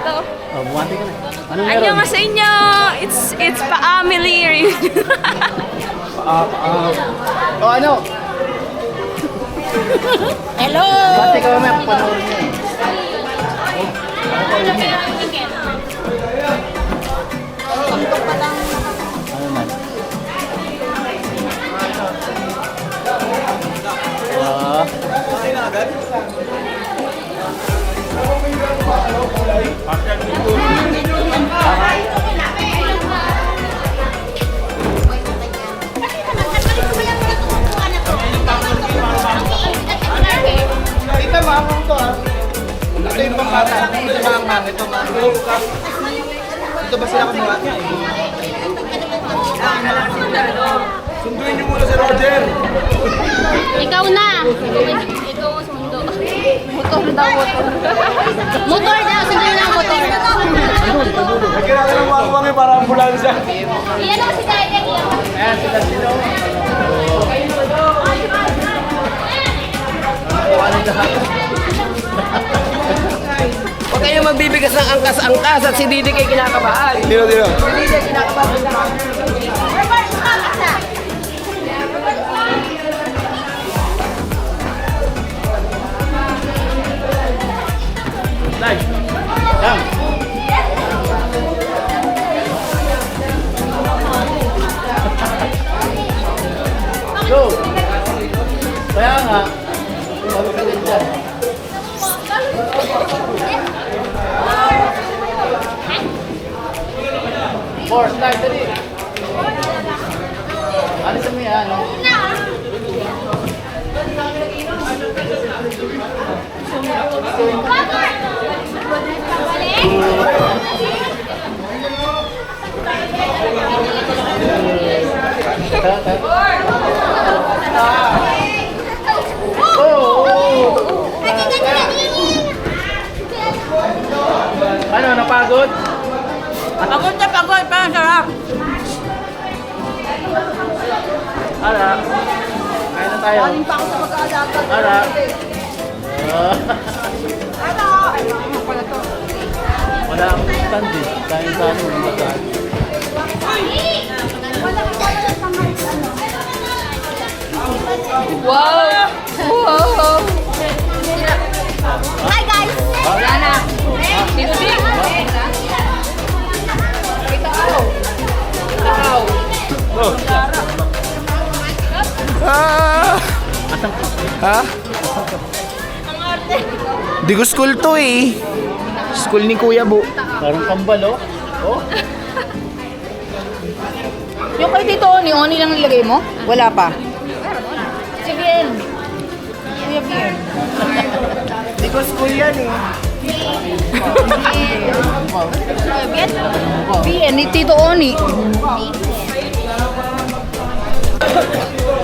dito. Oh, buwate ka na. Anong meron? Annyeong sa inyo! It's family reunion. Oh, ano? Hello! Buwate ka mamaya, panoorin niya. Ano man? Ito mamang to ha. Ito yung pangkata. Ito mamang. Ito mamang. Ito ba sila kumuha? Sunduin niyo muna si Roger. Ikaw na! Ikaw sundo. Motor daw, motor. Motor daw, sundo na ang motor. Nagkira ka ng wangwang eh para ambulansya. Iyan ako si Daya. Ayan, sila sila. Huwag kayong magbibigas ng angkas-angkas at si Didi kay kinakabahan. Dino. Si Didi kinakabahan. Live. Come. Go. Kaya nga, mabibigat dyan. Four, start dali. Alis mo yan, no? Ano, napagod? Pagod na pagod, parang sarap. Ara. Kain na tayo. Ara. Wala akong stand eh. Kain sa ano, yung bataan. Wow! Wow! Hi guys! Wala na. Dito din. Ah! Ha? Di ko school to eh. School ni Kuya Bu. Parang kambal, oh. Oh. Yung kay Tito Oni lang nilagay mo? Wala pa. Si Bien. Kuya Bien. Di ko school yan eh. Kuya Bien? Bien, ni Tito Oni.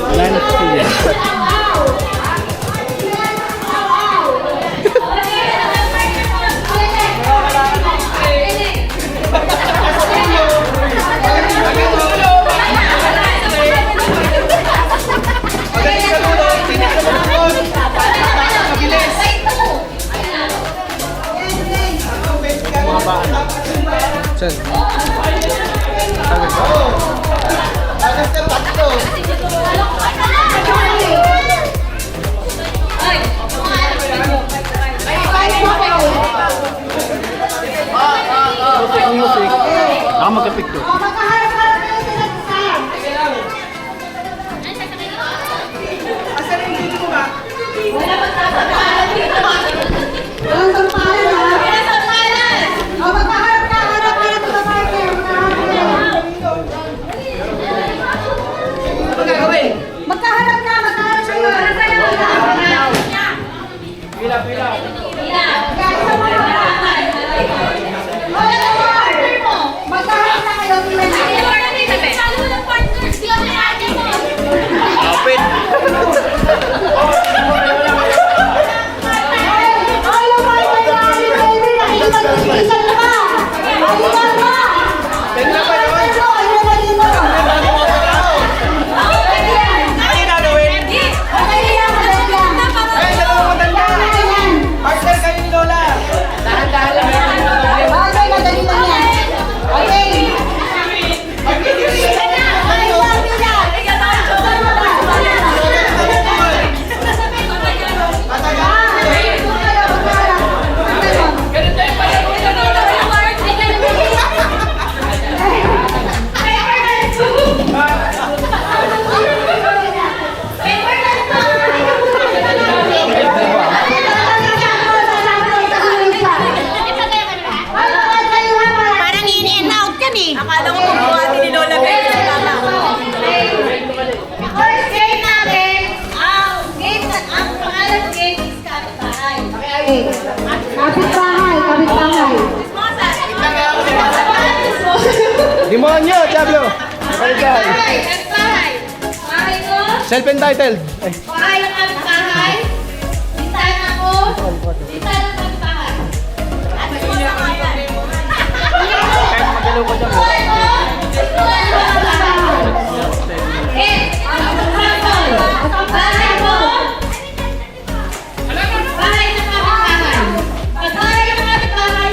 Wala na siya. Music. Ako magka-picture. Magkaharap na, magkaharap kayo. Pila. Magkaharap na kayo. Demonyo, Diablo. Barangay. Bahay. Bahay ko. Self-entitled. Ay. Bahay ng kapitbahay. Bintahan ako. Bintahan ng kapitbahay. At sumasakan. Magalaw ko dyan. Bahay ko. Bintahan ng kapitbahay. Eh, ang kapitbahay. Bahay ko. Bahay ng kapitbahay. Pag bahay ng kapitbahay.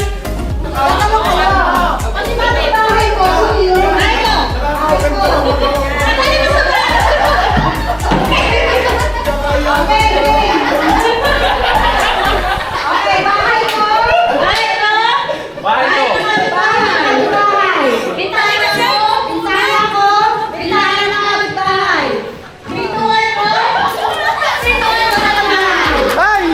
Pati bahay ko. Bahay ko. Ay!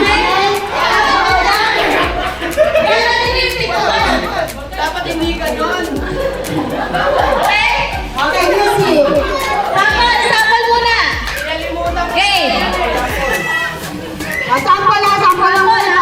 Dapat hindi ka doon. Okay, music. Sample muna. Okay. Sample lang muna.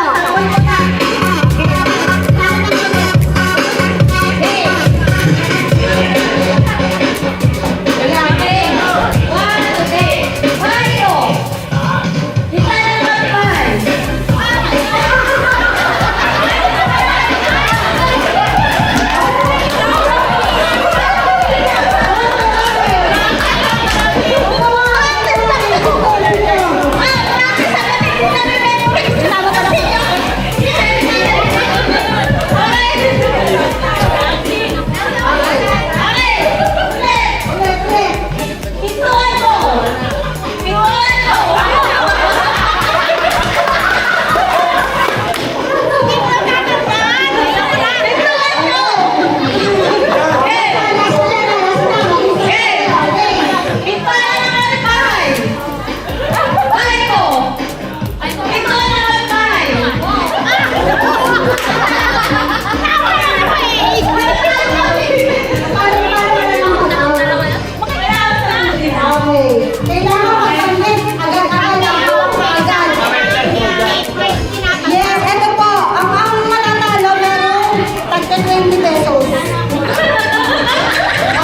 Yes, ito po. Ang matatalo merong tagka 20 pesos.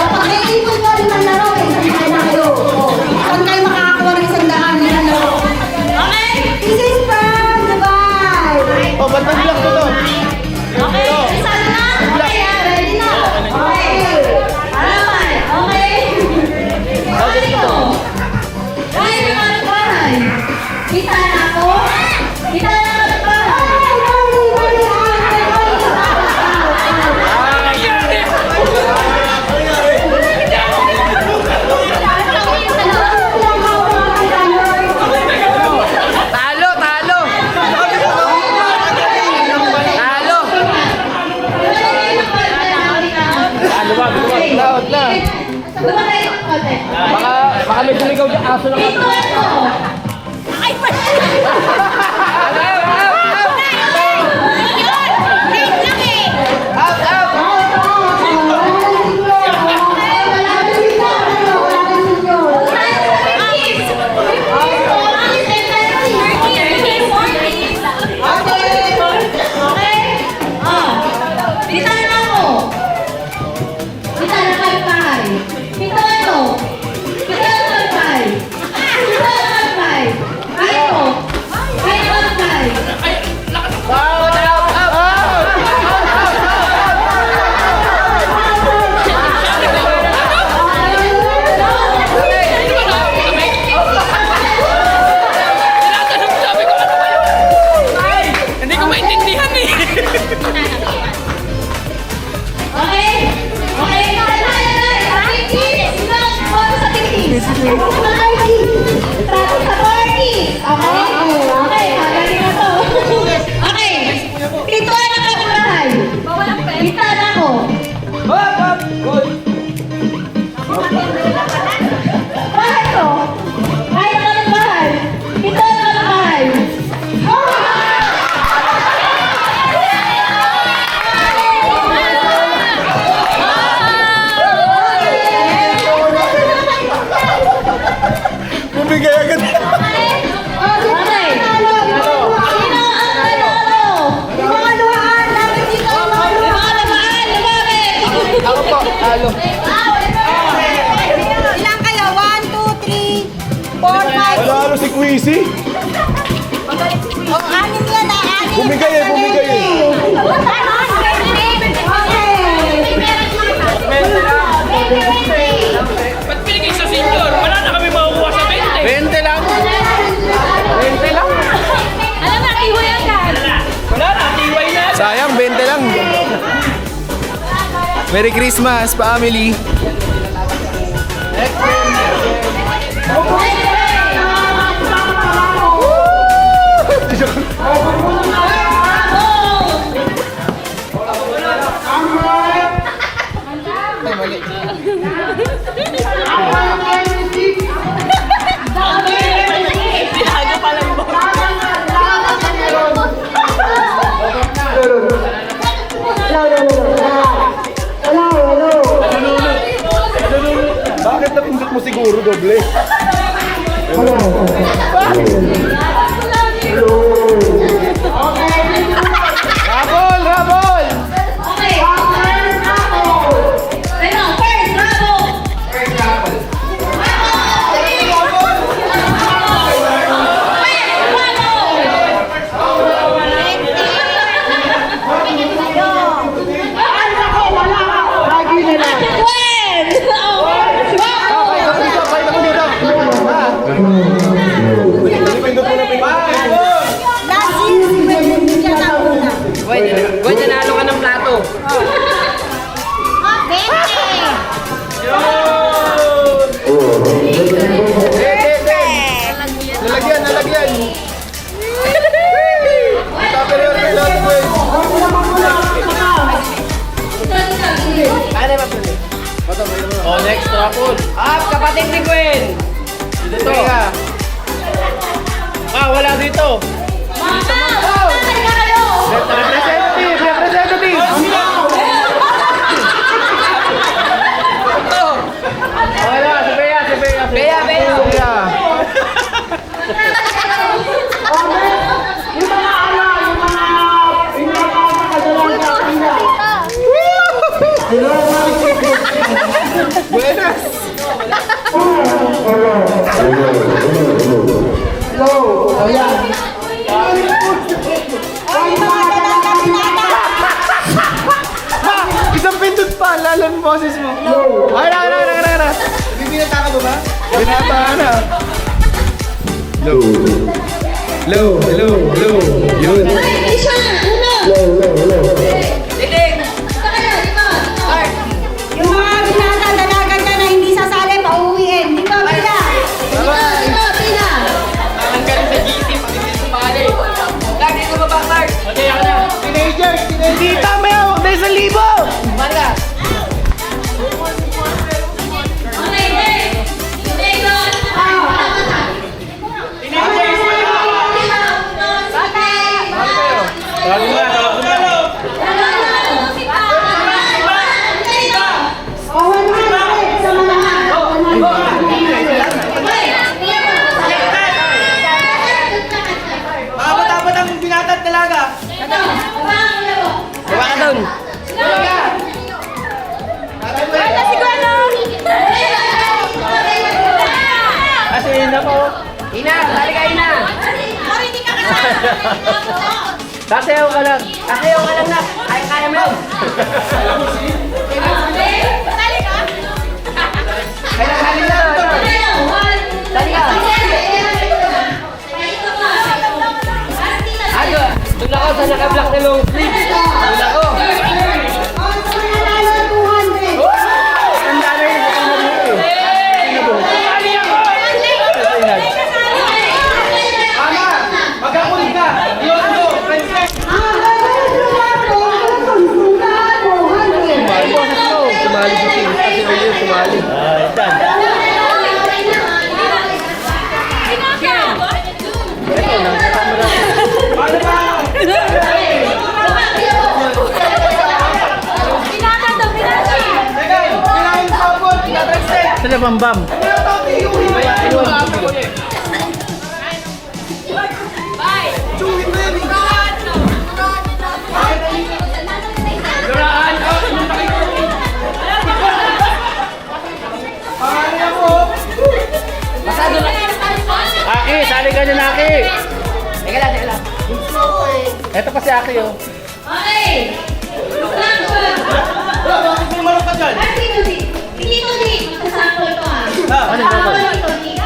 Pag naiipon ko rin ang laro, isang daan na kayo. Saan kayo makakakuha ng isang daan na laro? This is from Dubai. Oh, ba't nag-block ko to? Ready na? Okay. Kita na ako. Kita na ako. Talo, talo. Talo. Laot na. Baka may sumigaw dyan. Aso lang. Bumigay agad. Ako po, talo. sisi. Oh, anim yan ah, anim. Bumigay eh, bumigay eh. Ba't pinigay sa senior? Wala na kami makukuha sa 20. 20 lang. 20 lang. Alam na, iwa yan ka. Wala na, tiway na. Sayang, 20 lang. Merry Christmas, family. Bakit napindot mo siguro doble? Rabol! Rabol! Gwen, nanalo ka ng plato. Nalagyan, nalagyan. Tupperware may lahat, Gwen. Ano ba ito? Oh, next raffle. Kapatid ni Gwen. Dito. Wala dito. Representative, representative. Wala, si Bea, si Bea. Bea. Yeah. Buenas. Isang pindot pa, lalo ng boses mo. Ay, na. Bibinata ka ba ba? Binata ka na. Low. Yun. Yung mga binata-dalagan ka na hindi sasali, pauwiin. Di ba, Pila? Pila. Ang galing sa GC, pag hindi sumali. Lagi ko ba, Clark? Teenagers. Dita, may 1,000. Sumali ka. Abot-abot ang binata at dalaga. Gawa ka doon. Kasi na po. Ina, sali ka, Ina. Sasayaw ka lang. Ayaw ka lang na. Kaya mo yun. Sali ka. Sali ka. Ano? Doon ako sa naka-black na long sleeve. Doon ako. Tanda na yun. Magkakulit ka. Princess. Sumali si Tim. Kasi Oyo sumali. Dyan. Sila Bambam. Aki, sali ka ni Naki. Teka lang. Ito pa si Aki, oh. Okay. Bakit may manok ka dyan? Dito, di. Magsasample ito ah. Ano yung sample? Dito, di.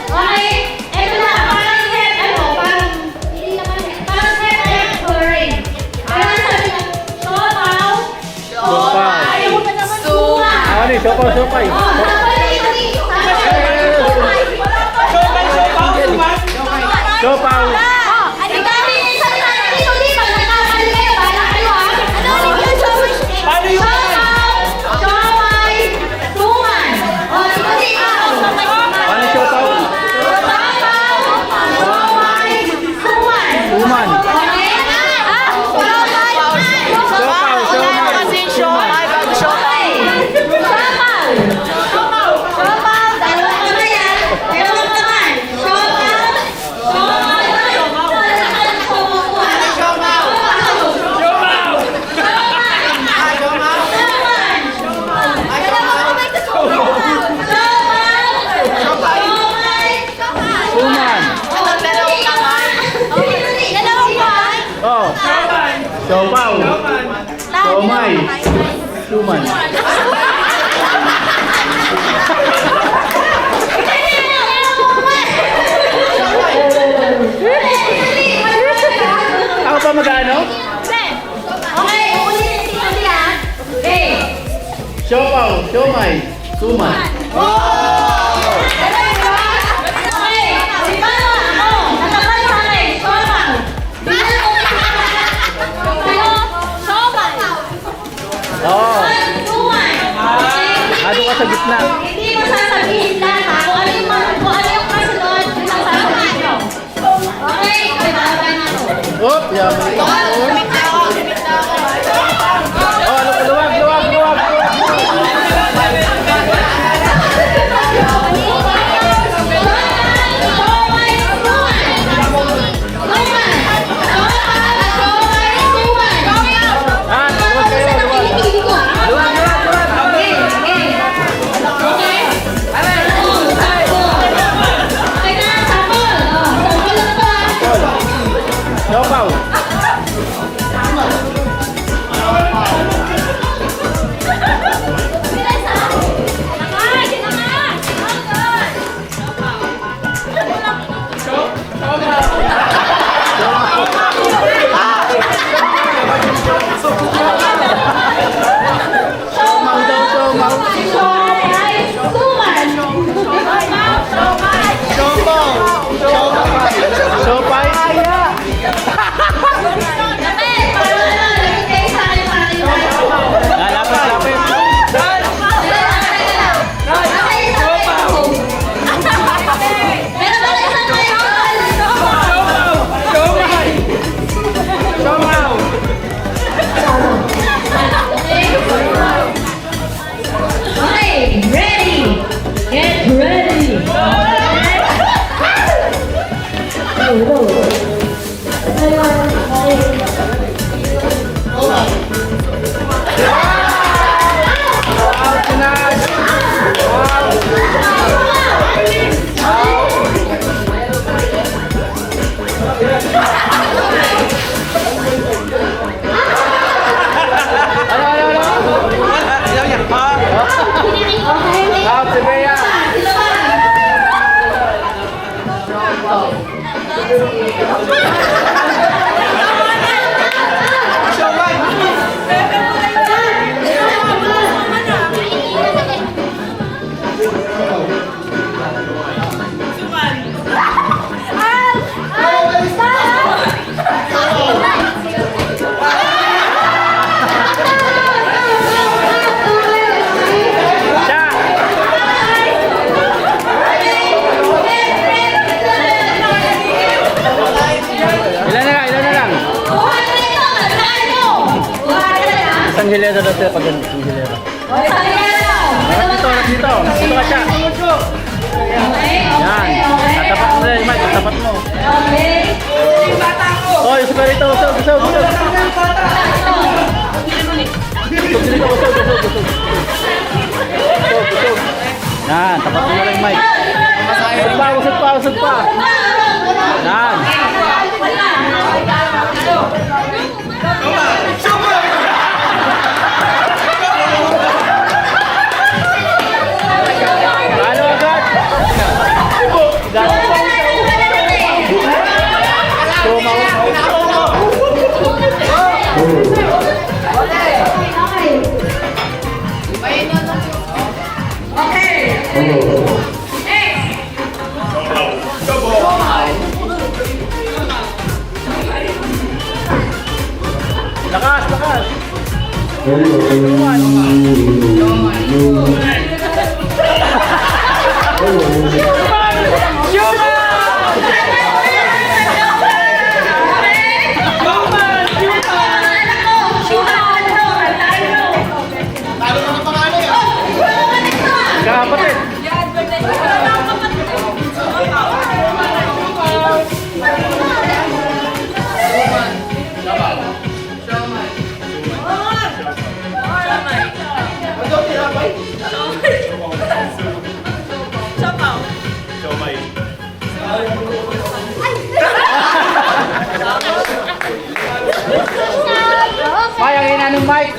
Okay. Ito na. Parang head. Ano? Parang, hindi naman head. Parang head air coloring. Parang sabi na, siopaw. Siopaw. Ayaw mo pa naman suwa. Ano yung sopay? Oh, sample dito, di. Siopaw. Paano yung Ano siopaw? Uman. Uman. Oh. Siopaw. Siomay. Suman. Ako pa magano? Siopaw, siomay, suman. Oo. Ado ka sa gitna. Hindi mo sasabihin lahat ha. Kung ano yung kasunod, yung sasabihin mo. Okay? Babay na to. Oop, yaman. Oh, ano ka? Luwag. Ah, luwag kayo, luwag. Siopaw. Siomaw daw, siomaw. Siopay. Lapit. Siomaw. Okay, ready. Get ready. Out si Bea. Isang hilera na sila pag ganito. Isang hilera. Harap dito. Dito ka siya. Yan. Tatapat mo na yung mic. Tatapat mo. Oh, yung suka rito. Usog. Usog. Yan. Tapat mo na yung mic. Usog pa. Talo na ng pangalan eh. Kapatid. May, ang ina ng mic.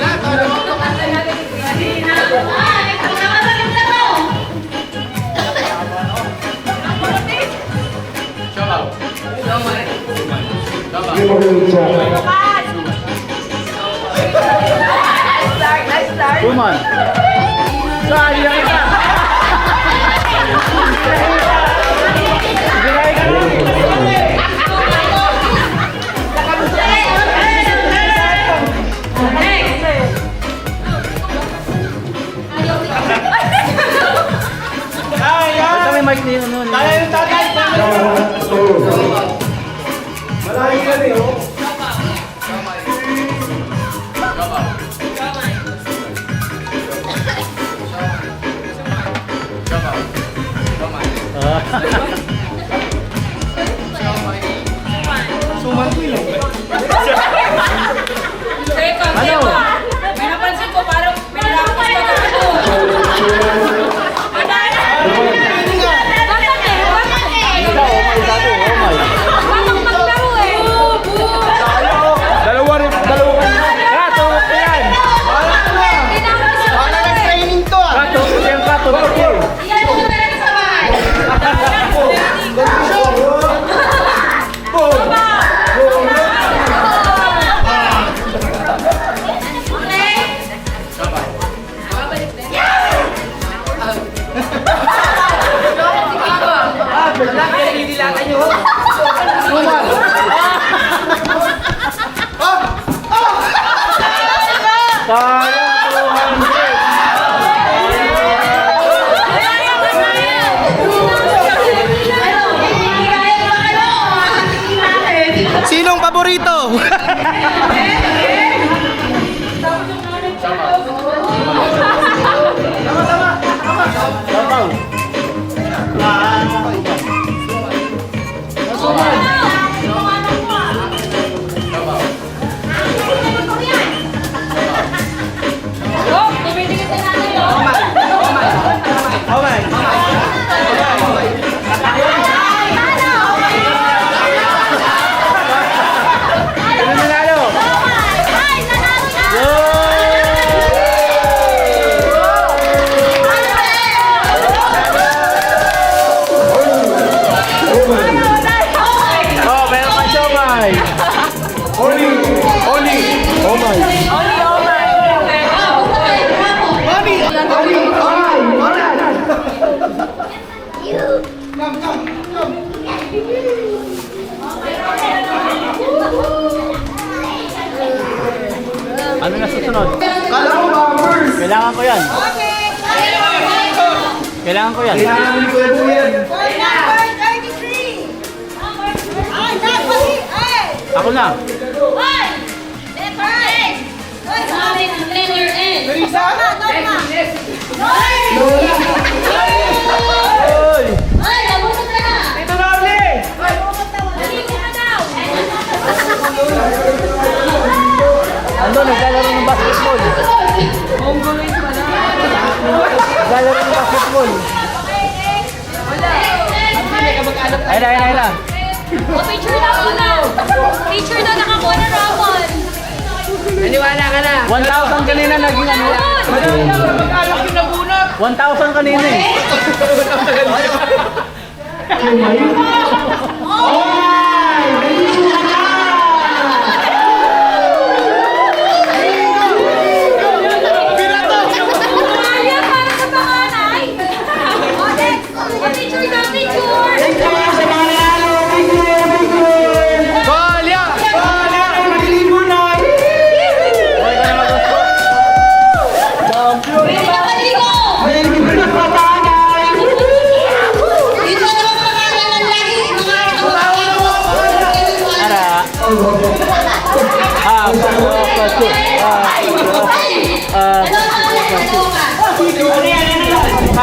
Suman. Sayang ka. Ginay ka lang. Ito may mic niyo nun. Kaya yung tatay. Malayo na rin oh. Suman ko yun. Ano? May napansin ko parang pinalakos pa ka ito. Dalawa rin. Katukot yan. Para nag-training to ah. Katukot yan. Katukot yan. Sayang 200. Sinong paborito? Sabaw. Sino nanalo? Oh, meron pa siomay. Oli! Oh my. Ano na susunod? Kailangan ko yan. Kailangan ko yan. Kailangan ko yan. Ako na. Teresa? Oy! Ito na ulit! Ano, naglalaro ng basketball. Naglalaro ng basketball. Ayun na. Picture na muna. Picture na nakakuha na Ramon. Naniwala ka na. 1,000 kanina naging ano. Madami na, mag-alak yung nabunot! 1,000 kanina eh. Kaya para sa panganay. Picture na picture. Kolya! Kolya! Naglibo na! Okay ka na mag-gusto?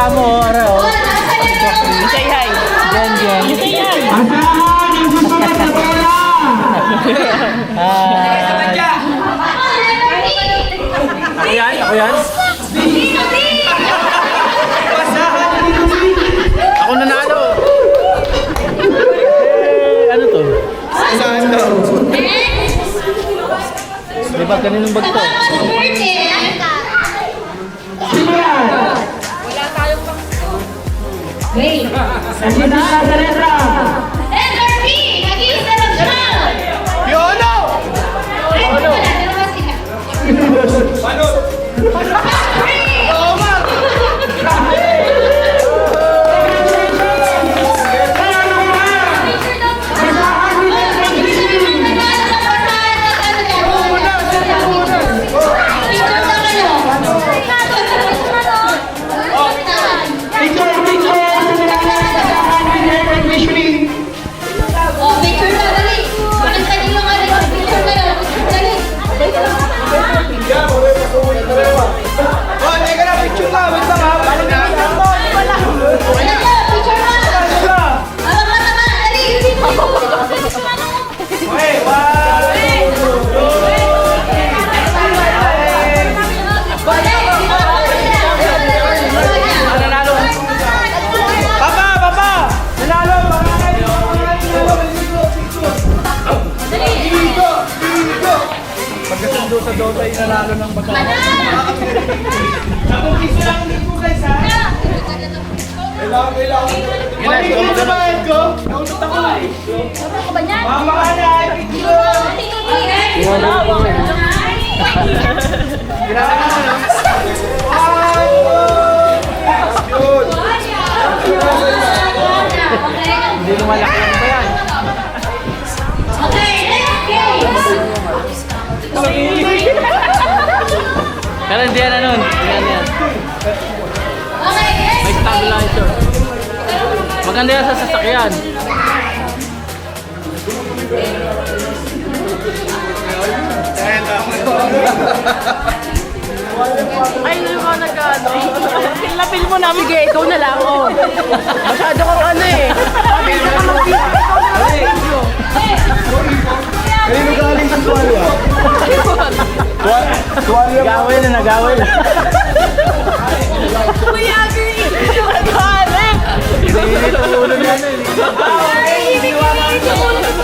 mukha mo, ora, oh. Say hi. Diyan, diyan. Ako yan, ako yan. Ako nanalo. Ano to? Saan daw? Di ba kaninong bag to? Wait. Letter B! Nag-iisa lang siya! Yolo! Ano? Dalawa sila. Ano? Oo, ma! Oh, picture na, dali. Bakit kanino nga rin? Picture na yun. Dali. Oh, teka na, picture na. Wait lang ha. Dali na, picture na. Abang ka naman, dali. Okay, one. Nanalo. Papa, papa! Nanalo! Pagkasundo sa Dota, nanalo ng baka. Sabong piso lang ulit po guys ha. Kailangan. Mali ko naman ko. Naunot ako eh. Mama ka na, picture. Ginagawa mo na. Yun. Hindi lumalaki lang ba yan? Okay, next game. Pero hindi yan ano. Hindi yan yan. Okay, next May stabilizer. Maganda yan sa sasakyan. Ay, ano ba nag-ano? Pinapil mo namin. Sige, ikaw na lang. Oh. Masyado kang ano eh. Mabilis ka mag-video. Kanino galing sa tuwalya? Tuwalya ba? Nagawin na, nagawin. Kuya, agree. Nag-aalim. Hindi ang ulo niya na eh.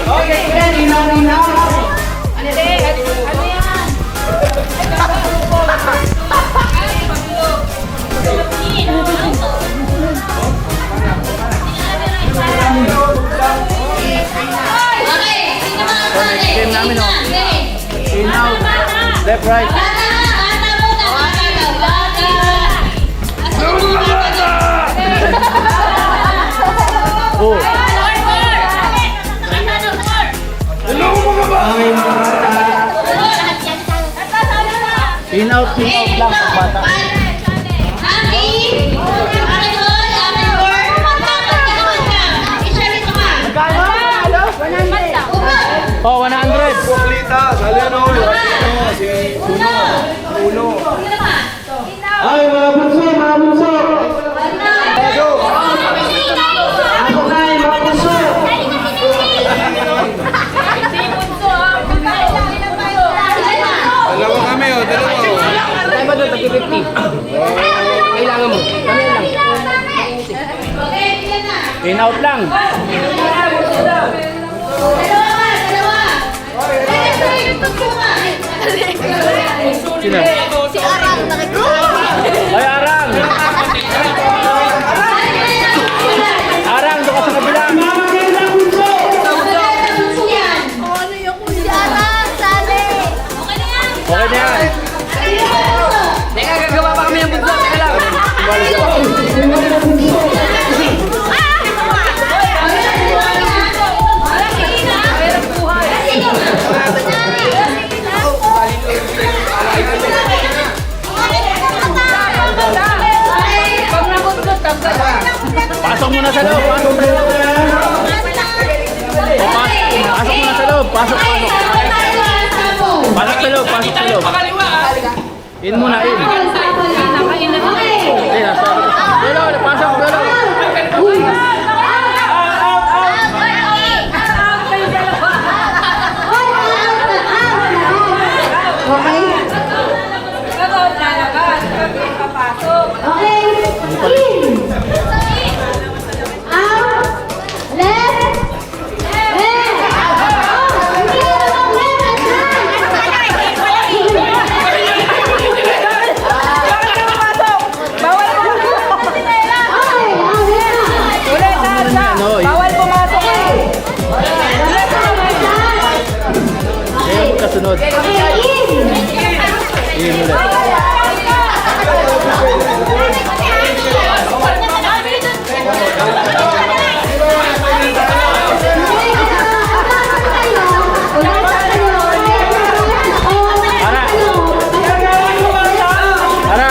Okay, ready na. Ano yan? Okay, sino mga kasali? Game namin, oh. Okay. In out. Left, right. Bata muna, bata. Asan yung mga bata? Oh. In out lang sa bata. Oh, 100. Kualita, sali ano? Si Uno. Ay, mga bunso, mga bunso. Go. Ako na yung mga bunso. Dalawa kami, oh, dalawa. Tayo ba doon, tagi-50? Kailangan mo. Kami lang. In out lang. Sino? Si Arang nakikita. Ay, Arang! Arang, doon ka sa kabila. Si Arang, sali. Okay na yan. Okay na yan. Teka, gagawa pa kami ng bunso. Teka lang. Pasok muna sa loob. Pasok sa loob. Pasok muna sa loob. Pasok, pasok. Pasok sa loob. Pasok sa loob. In muna, in. Hindi, nasa loob. Okay. In. Out. Left. Left. Oh, hindi naman left and Ano, Bawal pumasok eh. Ayun, kasunod. Yun ulit. Ara, ara.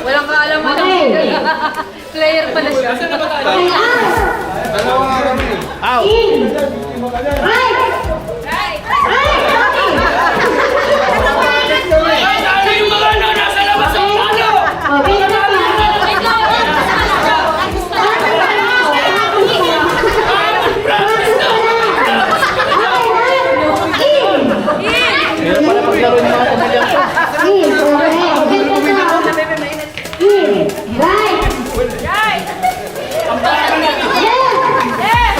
Walang kaalam mo. Player pala siya. Out. Hirap pala maglaro ng mga pamilyang to.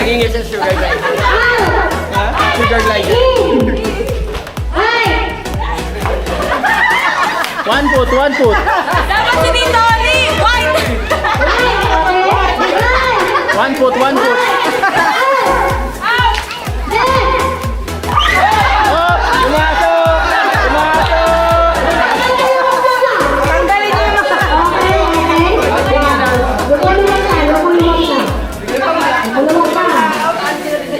Naging siya sugar glider. Sugar glider. One foot, one foot. Dapat si Tito Oli! White! One foot, one foot. Oh, pumasok! Pumasok!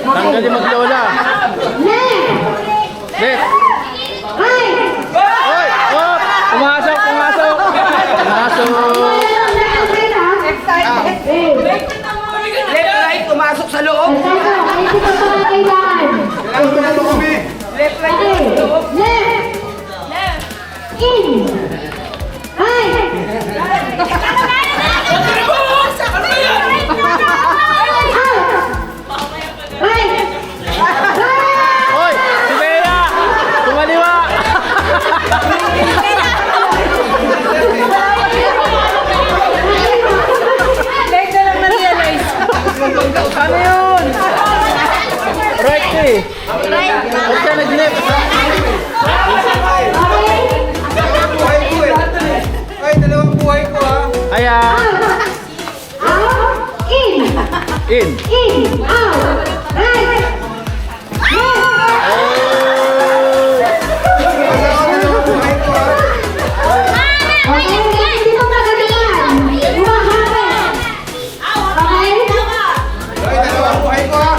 Tanggalin niyo yung Tanggalin maglola. Left. Hoy! Oh! Pumasok! Pumasok! Pumasok! Left, right, pumasok sa loob. Left, right, in, right, Hoy! Si Bea! Kumaliwa! leg na lang na-realize. Ano yun? Right eh! Huwag ka nag-left! Ay, dalawang buhay ko ha. Ayan! In! Ay, dalawang buhay ko ha.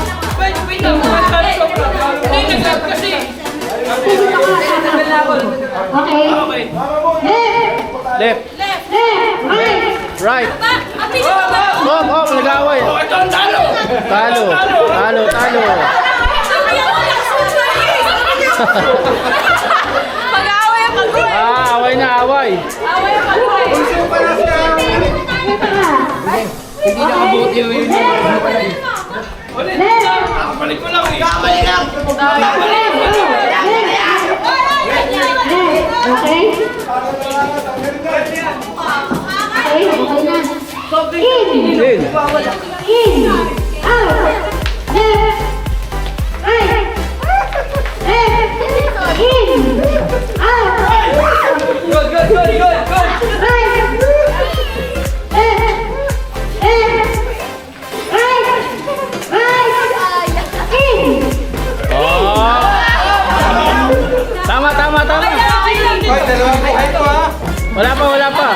Left! Right! Hop! Hop! Nag-away! Talo! Talo! Talo! Mag-aaway ang pag-uwi. Ah! Away na! Away! Away ang pag-uwi. Hindi nakabuti yun. Tama! Tama! Tama! Ay, dalawang buhay ko ha. Wala pa! Wala pa!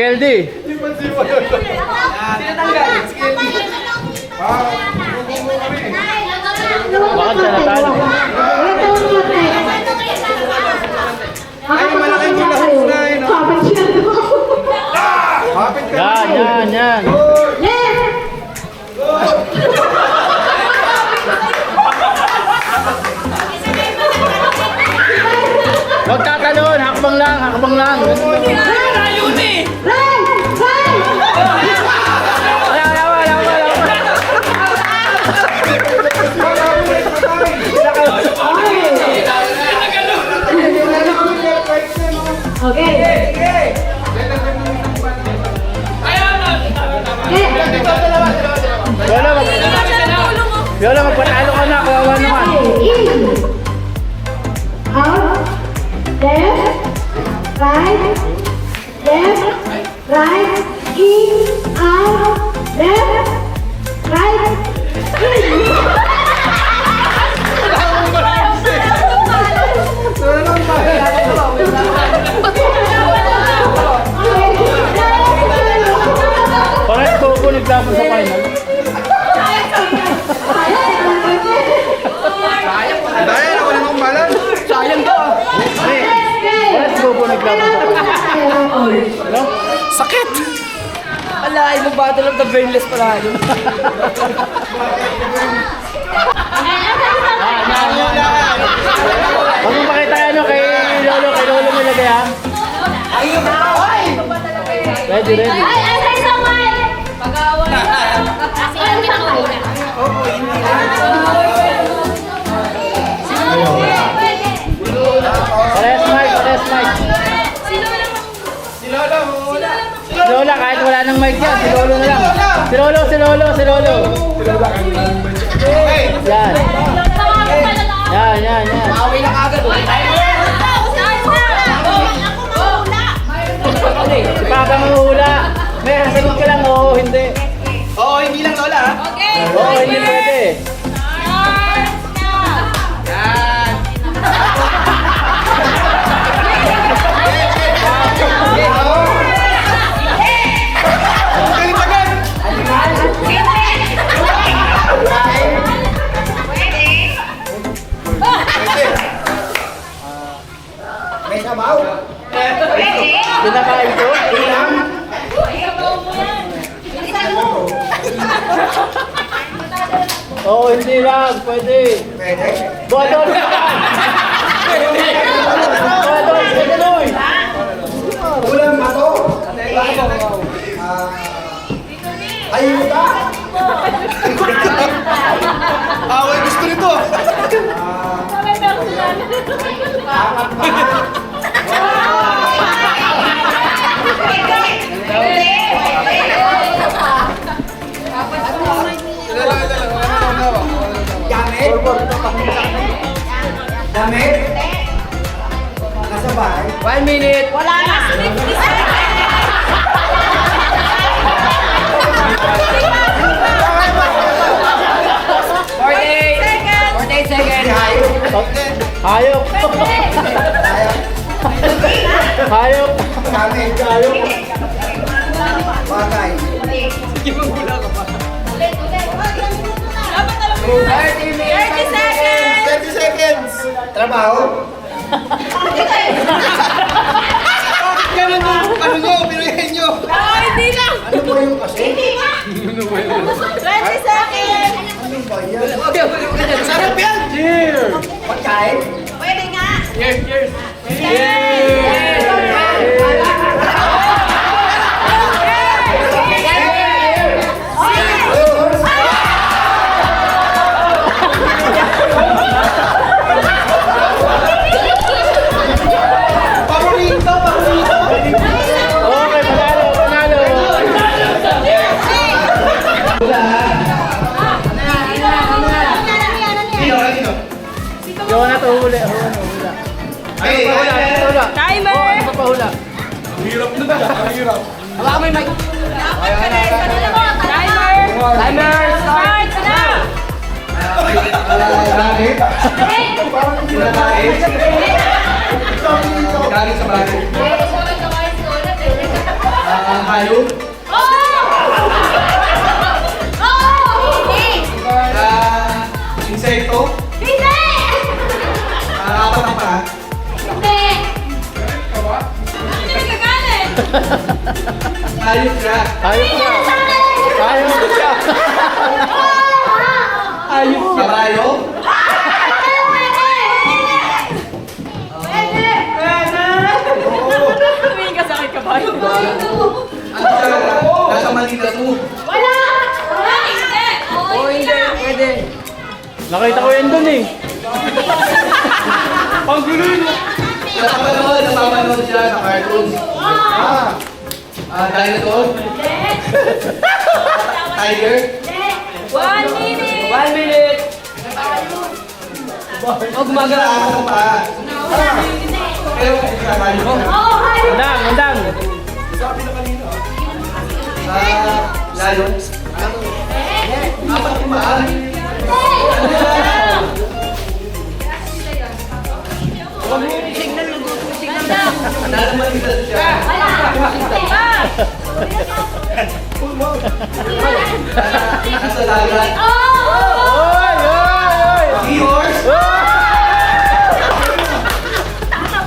LD. Bakit siya natalo? Ay, malaking hula-hula eh, no? Kapit ka. Yan. Huwag tatalon, hakbang lang. Yola, magpatalo ka na, kawawa naman. Out, left, right, in, out, left, right, Bakit Coco naglaban sa final? Dahil, wala nang balan. Sayang to ah. Bakit Coco naglaban sa final? No? Sakit! Ala, ibang battle of the brainless pala yun. Huwag mo pakita ano kay Lolo mo ilagay ha? Ready. Pares mic. Si Lola, kahit wala nang mic yan, si Lolo na lang. Si Lolo. Yan. Away na kagad. Si Papa mahuhula. May sagot ka lang, oo, hindi. Oo, hindi lang Lola, ha? Oo, hindi pwede. May sabaw. Kinakain ko? Oo, hindi lang, pwede. Pwede. Bodol! Bodol! Ulam na to. Ayuda. Away gusto nito. Damit? Nasa bahay? 1 minute. Wala na. 48 seconds. Hayop! Hayop! Kanin. Bagay. 30 seconds. Trabaho. Bakit ganun yung ano nyo? Pinuhin nyo. Hindi lang. Ano mo yung kasi? 20 seconds. Ano ba yan? Sarap yan! Cheers! Pagkain? Pwede nga. Paborito! Okay, panalo! Yung na to huli. Ay! Timer. Ano pa pahula? Hirap na ba? Hirap. Wala kami mic. Timer. Start now. Galing sa bahay. Hayop. Insekto. Apat ang paa. Hayop siya. Hayop ka. Hayop ka. Hayop siya. Kabayo. Tumingin ka sa akin, kabayo. Ano siya? Nasa Manila to. Nakita ko yan dun eh. Ang gulo yun. Napapanood siya sa cartoons. Dinosaur. Tiger. 1 minute. 1 minute. Oh, gumagala ako ng paa. Pero, kabayo. Undang, undang. Lion. Apat ang paa. Nasa Manila siya. Nasa dagat. Oy, oy, oy. Seahorse.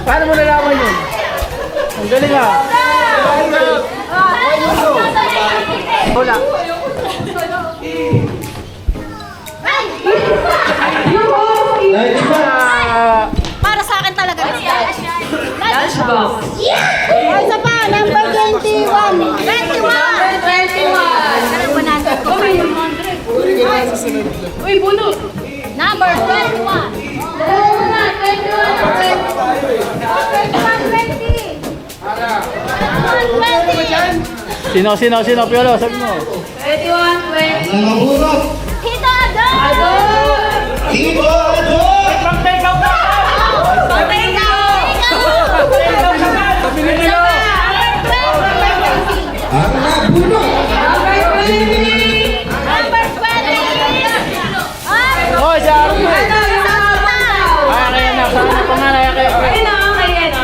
Paano mo nalaman yun? Ang galing ah. Wala. Ah, Para sa akin talaga. Lunchbox. Isa pa, number 21. 21. Ano ba natin ko? Uy, bunot. Number 21. Dalawa na, 21. sino, Piolo, sabi mo. 21, 20. Nangahurot. Tito Adol! Tito Adol! Ang nabunot. Oy, si Arvin. Kaya na. Saan na pangalan kaya? Ayun na, kaya na.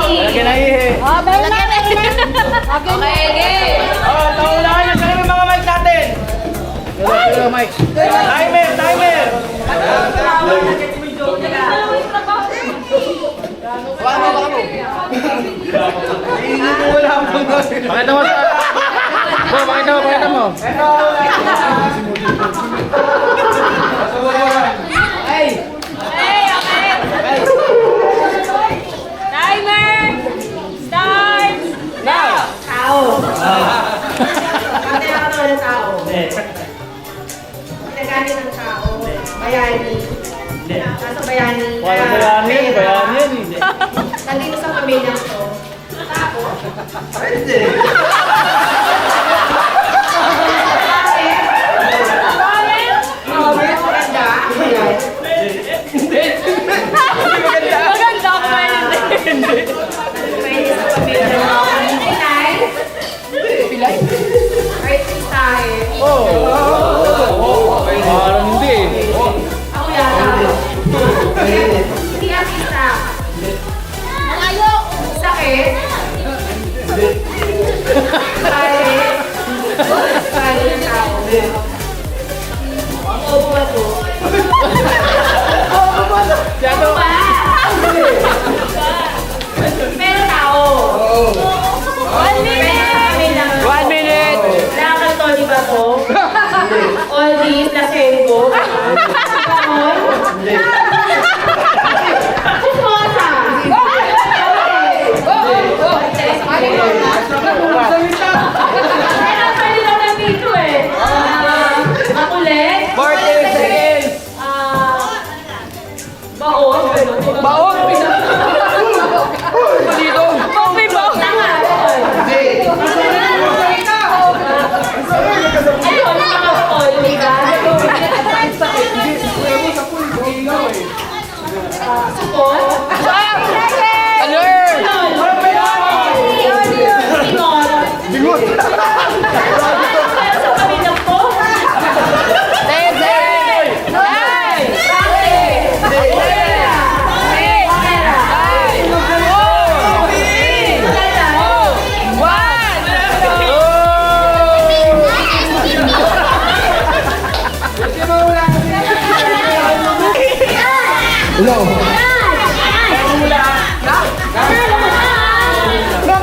Lagi na ihe. Okay. Oh, naunahan niya. Saan yung mga mic natin? Piolo, mic. Timer. Pakita mo sa... Bo, pakita mo. Timer. Start. Now. Tao. Kaya ka naman ng tao. Pinagani ng tao. Bayani. Nasa bayani. Walang bayani yan. Nandito sa pamilyang ko. Tao. Maganda ako ba hindi? Pwede sa pamilya mo. Pilay? Pilay? Artistahe. Parang hindi. Ako yan. Hindi artista. Malayo! Sakit.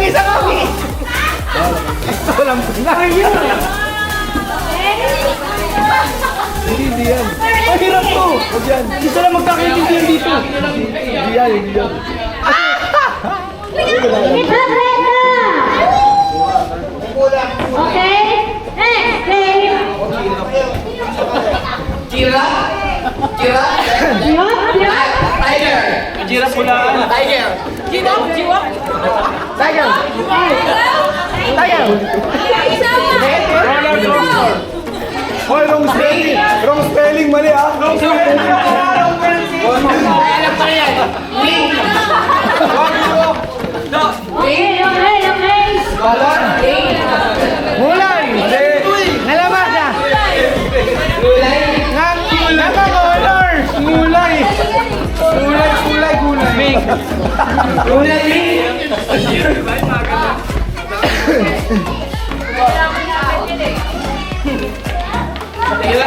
Isa kami! Walang laki yun! Hindi yan. Mahirap to! Huwag yan. Isa lang magkakaintindihan dito. Hindi yan, hindi yan. Okay? Next, game. Kira? Kira? Tiger! Jira pula. Tiger! Jiwak! Jiwak! Tiger! Tiger! Roller coaster. Hoy, wrong spelling. Wrong spelling, mali ah. Wrong spelling. Alam pa yan! Okay, okay, okay. Mulay. Nalamas na. Naka-colors. Mulay. Kulay. Ming.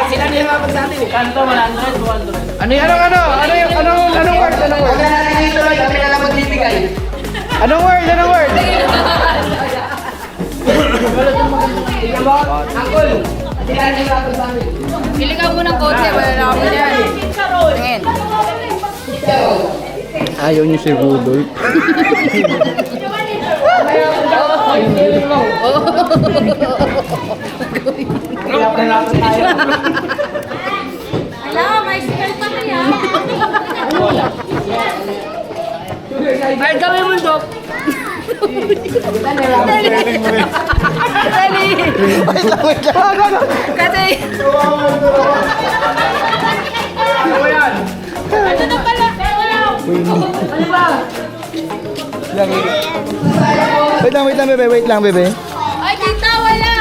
Sila nilalaban sa atin eh. Kanto 100, 200. Anong word? Anong word? Huwag na natin ituloy, kami na lang magbibigay. Anong word? Uncle, sila nilalaban sa amin. Pili ka mo ng kotse, wala na kami yan. Tingin. Ayaw niyo si Rudolph. Hello, may spell pa kaya? Ay, gawin mo, Dok. Dali. Kasi... Ano na pala? Ano ba? Wait lang, bebe. Ay, kita, wala.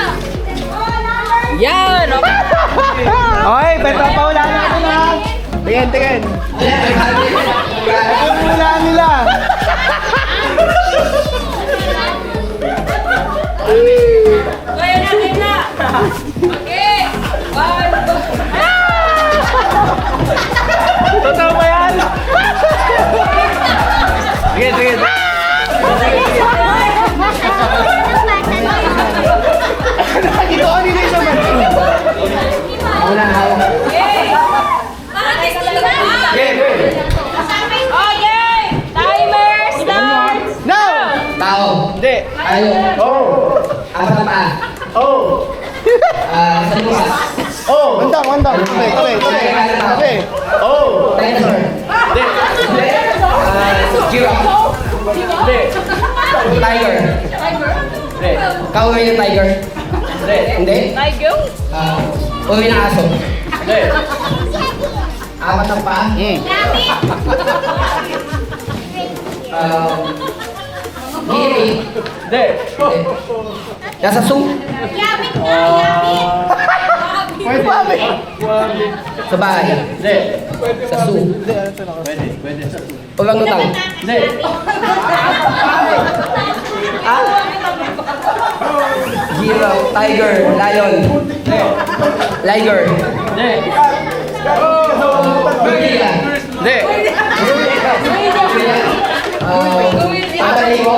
Yan! Okay, pero paula natin ha. Tingin. Wala nila. Kaya natin na! Okay! 1, 2... Totoo ba yan? Sige. Nakakito ko nila isa man. Okay! Timer start! No! Tao. Hindi. Tayo. Oh. Asa pa? Oh. Sa luwas. Oh. Wandang. Tabi. Oh. Dinosaur. Hindi. Giraffe. Hindi. Tiger. Hindi. Kauwi ng tiger. Hindi. Hindi? Tiger? Uwi ng aso. Hindi. Apat ang paa. Giri. Hindi. Nasa zoo. Pwede. Sa bahay. Hindi. Sa zoo. Pwede sa Orangutan. Hindi. Giraffe. Tiger. Lion. Liger. Hindi. Gorilla. Hindi. Pabaligo.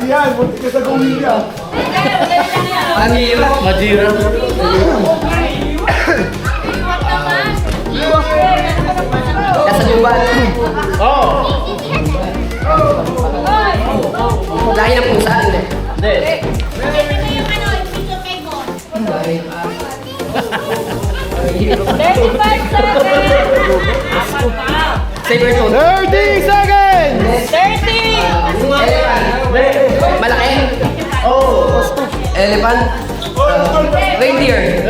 Yan, buti ka sa gumila. Panira. Majira. Nasa lubat. Oh. Lahi ng pusa. Hindi. Hindi. 35 seconds! Sabertooth. 30 seconds! 30! Elephant. Malaki. Oh. Elephant. Reindeer.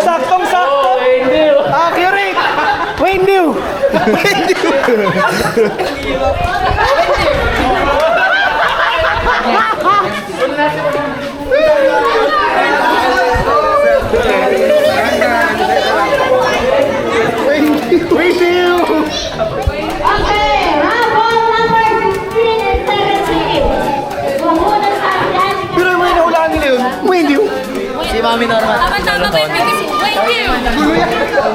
Saktong-sakto. Accurate. Wendy. Okay, kami normal. Tama-tama ba yung biggest? Wait,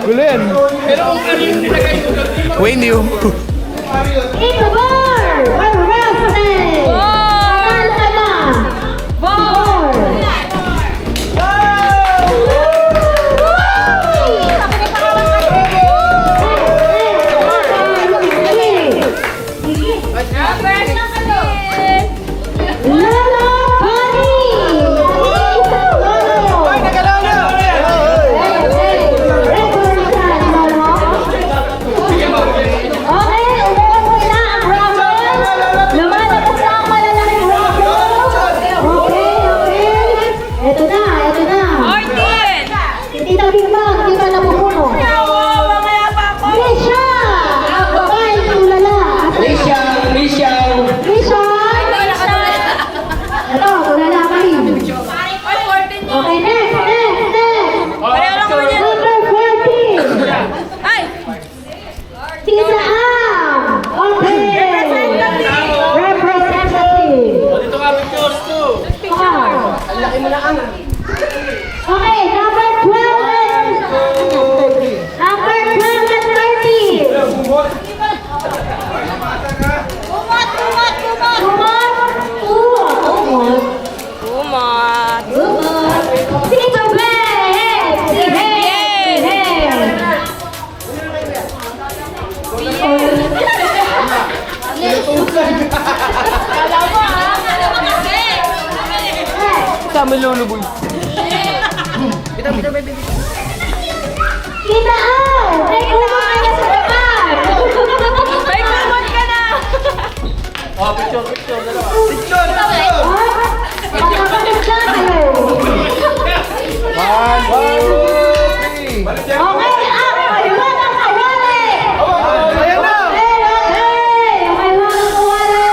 Gulo yan. Wayne you. It's a bar! We're wrestling! Panalo ka na! Bar! Lolo Bunny! Ay, nagalaw na! Okay, umuwi na ang Rumble. Lumalabas na ang malalaking Rumble. Okay. Ito na. Tita Bimbang, di ba napupuno? Risha! Ang babaeng tulala. Risha! Ito, tulala ka rin. Okay, next. Number 14. Tita Am! Okay! Representative! Dito ka, pictures too. Okay, number 12! Number 12 and 13! Kumot! Tito Ben! Kasama luluboy. Tita Au! May kumot ka sa depan! Oh, picture, dalawa. Magkakalit na kayo. Okay, iwan ang kawali! Ayan na! Okay, iwan ang kawali!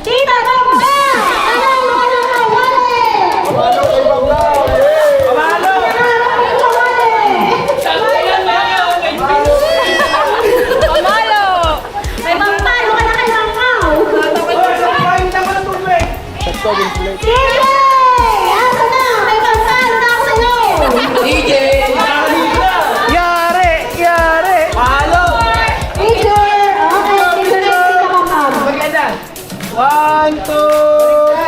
Tita Bamba! Panalo ka ng kawali! Panalo ka ng kawali! May pampalo ka na kay Mangkaw! DJ! Asa na? May pampalo na ako sa'yo! DJ! Yari! Teacher! Okay, teacher na yung Tita Mangkaw. 1, 2, 3.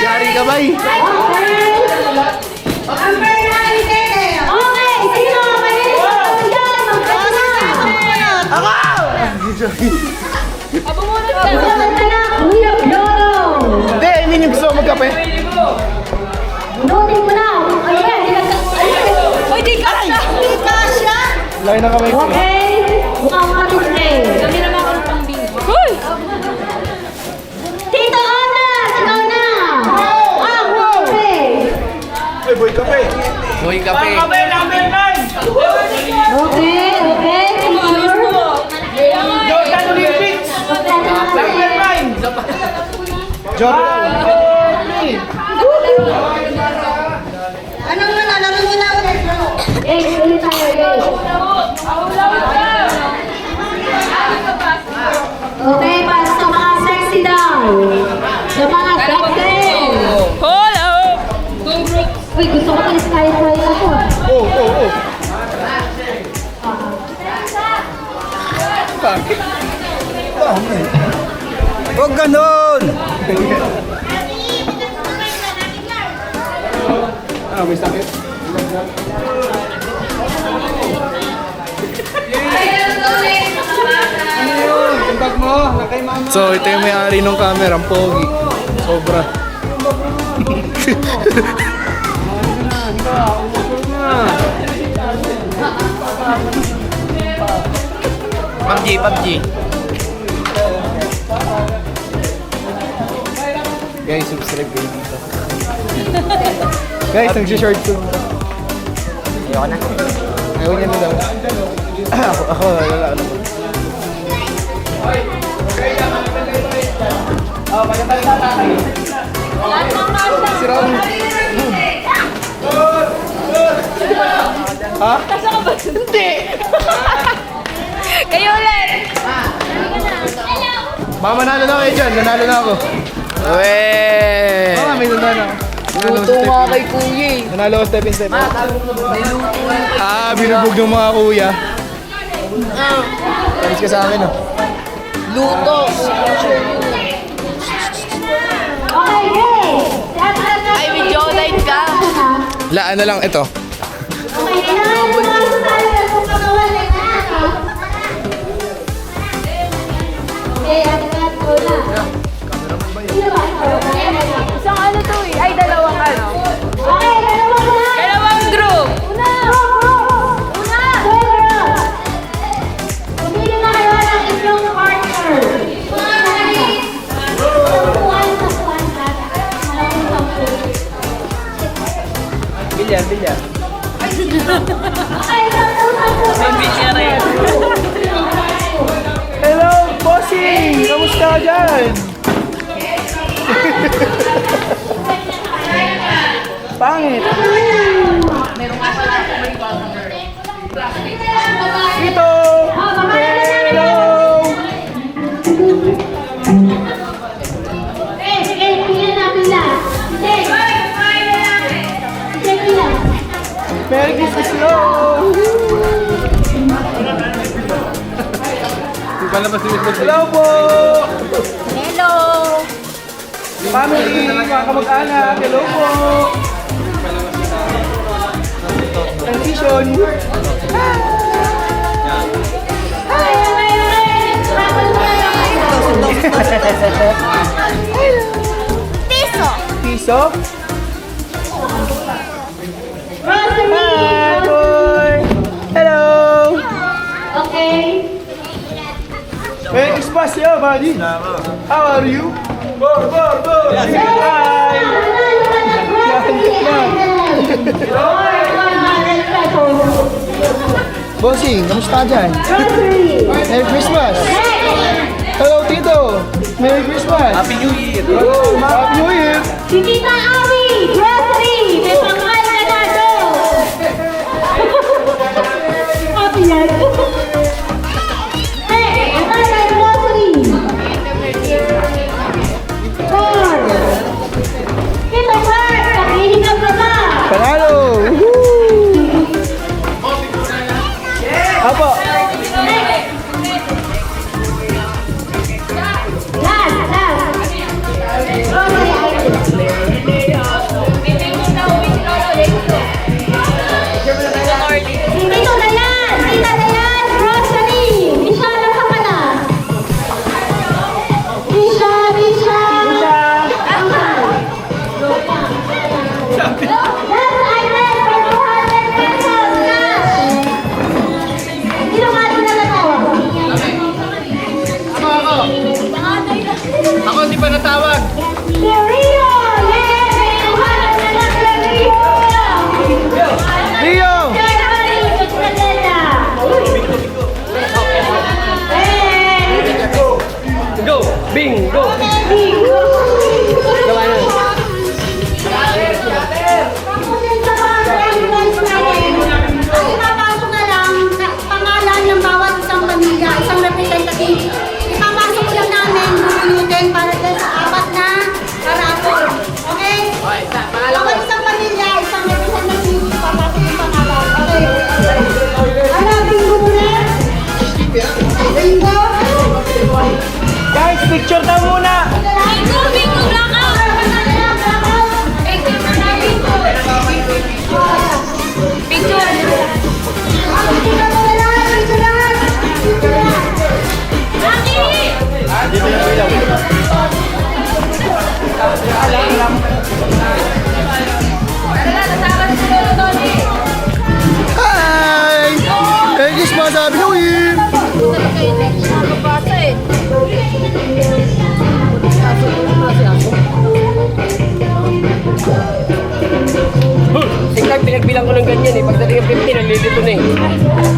Yari ka ba? Okay, sino ang maniligaw dyan? Magkakita na, Kuya Piolo! Hindi, hindi niyo gusto magkape. Bunutin mo na! Ano ba? Di kasya! Laki na kamay ko. Okay, mukhang matindi. Tito Onas, ikaw na! Okay! Hey, boy, kape. Boy kape. Okay, teacher. Jordan Olympics. Number 9. Jordan. Anong nalaro nyo na ulit? Ulit tayo, Okay, para sa mga sexy daw. Sa mga sexy. Uy, gusto ko tayo sky-fly ako. Oh. Huwag ganon! May sakit? So, ito yung may-ari ng camera, ang pogi. Sobra. PUBG. Guys, subscribe kayo dito. Guys, nag-short ko. Ayoko na. Ayaw niya na daw. Ako, wala. Si Ron. Ha? Hindi! Kayo ulit. Baka manalo na kayo dyan. Nanalo na ako. Weh! Oo nga, may nanalo. Luto nga kay kuya eh. Nanalo ako step in step. Niluto Binubog ng mga kuya. Tamis ka sa amin, oh. Luto. Okay, game. Ay, video online ka. Laan na lang ito. Okay, kailangan mo lang tayo kung pagawan na ha. Okay, at ko na. Sino ba? Isang ano to eh. Ay, dalawang ano. Okay, dalawa ko na. Dalawang group. Una! Una! Pumili na kayo ng inyong partner. Bilyan, bilyan. Hello, bossing! Kamusta ka dyan? Pangit. Ito! Hello! Sige, pila na, pila. Sige. Sige, pila. Merry Christmas, hello! Hello po! Hello. Family, mga kamag-anak, hello po! Transition! Piso? Hi, boy! Hello! Okay. Merry Christmas, yo, buddy! How are you? Hi! Bossing, kamusta ka dyan? Merry Christmas! Hello, Tito! Merry Christmas! Happy New Year! Happy New Year! Si Tita Ami, grocery, may pangkain na to. Happy yan. Hey, ang ay grocery. Four. Tita Mark, nakihinga ka ba? Panalo! Woohoo! Apo! Dito na yan! Tita na yan! Grocery! Isha, nasa ka na? Isha! Last item for 200 pesos! Cash! Sino ka dinala to? Ako hindi pa natawag. Si Rio! Yes! May 200 na lang kay Rio! Leo! Go! Bingo! Gawa na. Ipapasok na lang pangalan ng bawat isang pamilya, isang representative. Ipapasok lang namin bubulutin para dyan sa apat na karapon. Okay? Bawat isang pamilya, isang representative, ipapasok yung pangalan. Okay? Ano, bingo muna? Bingo? Guys, picture daw muna! Bingo, blackout! Hi! Merry Christmas! Happy New Year! Tingnan, pinagbilang ko ng ganyan eh. Pagdating ng 15, nalilito na eh.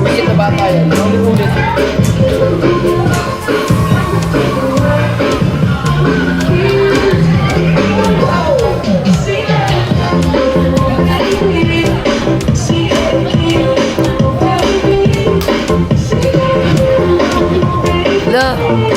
Ulit na bata yan. Ulit. ha.